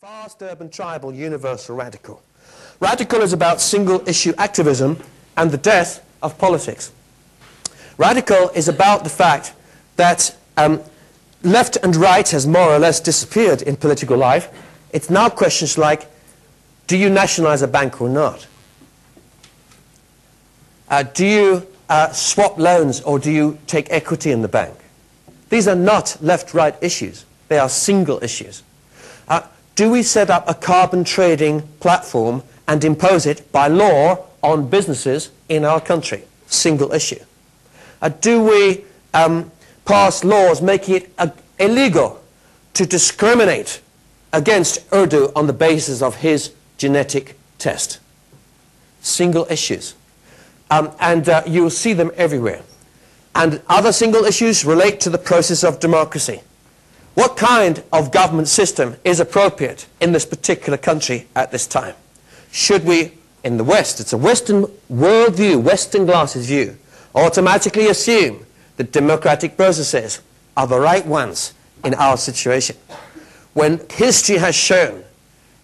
Fast, urban, tribal, universal, radical. Radical is about single-issue activism and the death of politics. Radical is about the fact that left and right has more or less disappeared in political life. It's now questions like, do you nationalize a bank or not? Do you swap loans or do you take equity in the bank? These are not left-right issues. They are single issues. Do we set up a carbon trading platform and impose it by law on businesses in our country? Single issue. Do we pass laws making it illegal to discriminate against Urdu on the basis of his genetic test? Single issues. You will see them everywhere. And other single issues relate to the process of democracy. What kind of government system is appropriate in this particular country at this time? Should we, in the West, it's a Western worldview, Western glasses view, automatically assume that democratic processes are the right ones in our situation, when history has shown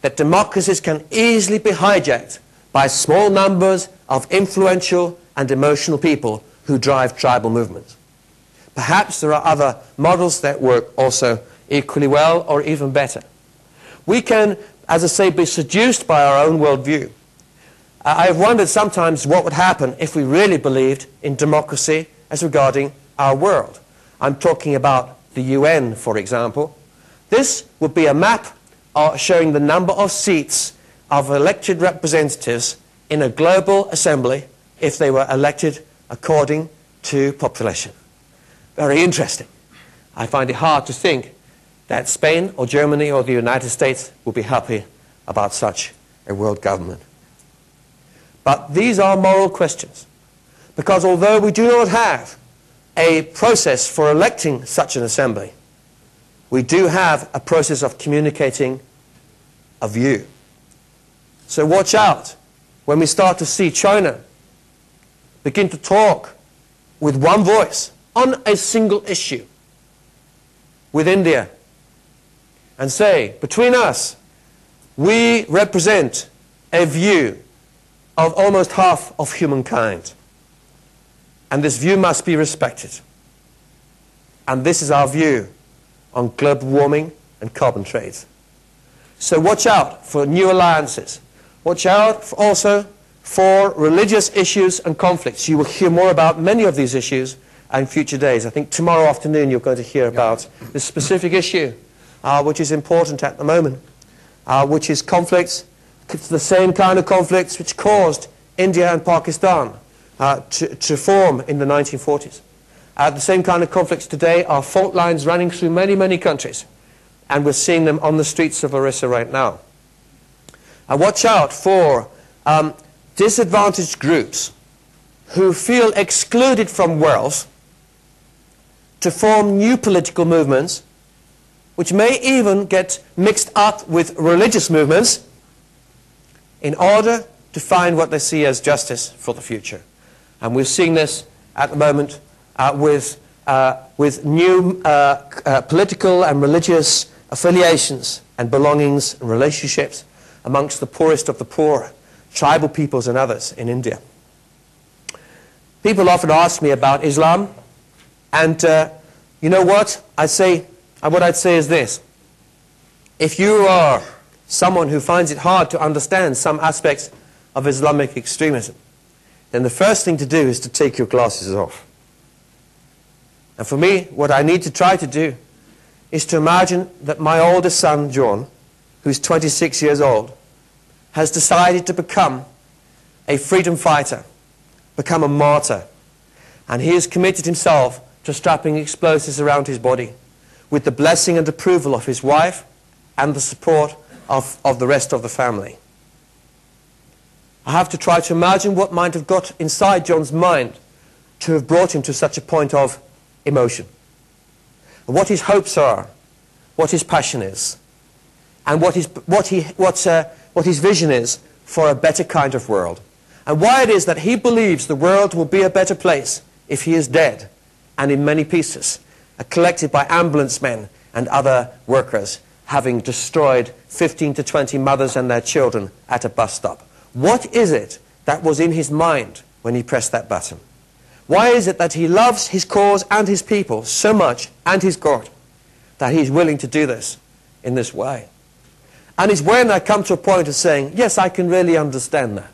that democracies can easily be hijacked by small numbers of influential and emotional people who drive tribal movements? Perhaps there are other models that work also equally well or even better. We can, as I say, be seduced by our own worldview. I have wondered sometimes what would happen if we really believed in democracy as regarding our world. I'm talking about the UN, for example. This would be a map showing the number of seats of elected representatives in a global assembly if they were elected according to population. Very interesting. I find it hard to think that Spain or Germany or the United States would be happy about such a world government. But these are moral questions, because although we do not have a process for electing such an assembly, we do have a process of communicating a view. So watch out when we start to see China begin to talk with one voice on a single issue with India and say, between us, we represent a view of almost half of humankind, and this view must be respected. And this is our view on global warming and carbon trade. So watch out for new alliances. Watch out also for religious issues and conflicts. You will hear more about many of these issues in future days. I think tomorrow afternoon you're going to hear about this specific issue, which is important at the moment, which is conflicts. It's the same kind of conflicts which caused India and Pakistan to form in the 1940s. The same kind of conflicts today are fault lines running through many, many countries, and we're seeing them on the streets of Orissa right now. Watch out for disadvantaged groups who feel excluded from wealth to form new political movements, which may even get mixed up with religious movements in order to find what they see as justice for the future. And we're seeing this at the moment with new political and religious affiliations and belongings and relationships amongst the poorest of the poor, tribal peoples and others in India. People often ask me about Islam, and you know what? What I'd say is this. If you are someone who finds it hard to understand some aspects of Islamic extremism, then the first thing to do is to take your glasses off. And for me, what I need to try to do is to imagine that my oldest son, John, who's 26 years old, has decided to become a freedom fighter, become a martyr. And he has committed himself to strapping explosives around his body with the blessing and approval of his wife and the support of the rest of the family. I have to try to imagine what might have got inside John's mind to have brought him to such a point of emotion, and what his hopes are, what his passion is, and what his vision is for a better kind of world, and why it is that he believes the world will be a better place if he is dead and in many pieces, collected by ambulance men and other workers having destroyed 15 to 20 mothers and their children at a bus stop. What is it that was in his mind when he pressed that button? Why is it that he loves his cause and his people so much, and his God, that he's willing to do this in this way? And it's when I come to a point of saying, yes, I can really understand that.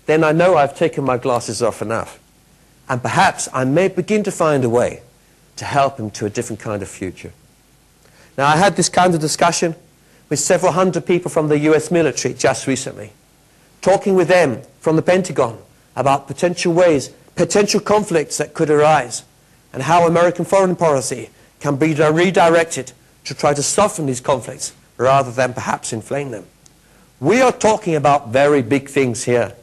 Then I know I've taken my glasses off enough. And perhaps I may begin to find a way to help him to a different kind of future. Now, I had this kind of discussion with several hundred people from the US military just recently, talking with them from the Pentagon about potential ways, potential conflicts that could arise, and how American foreign policy can be redirected to try to soften these conflicts rather than perhaps inflame them. We are talking about very big things here.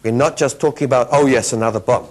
We're not just talking about, oh yes, another bomb.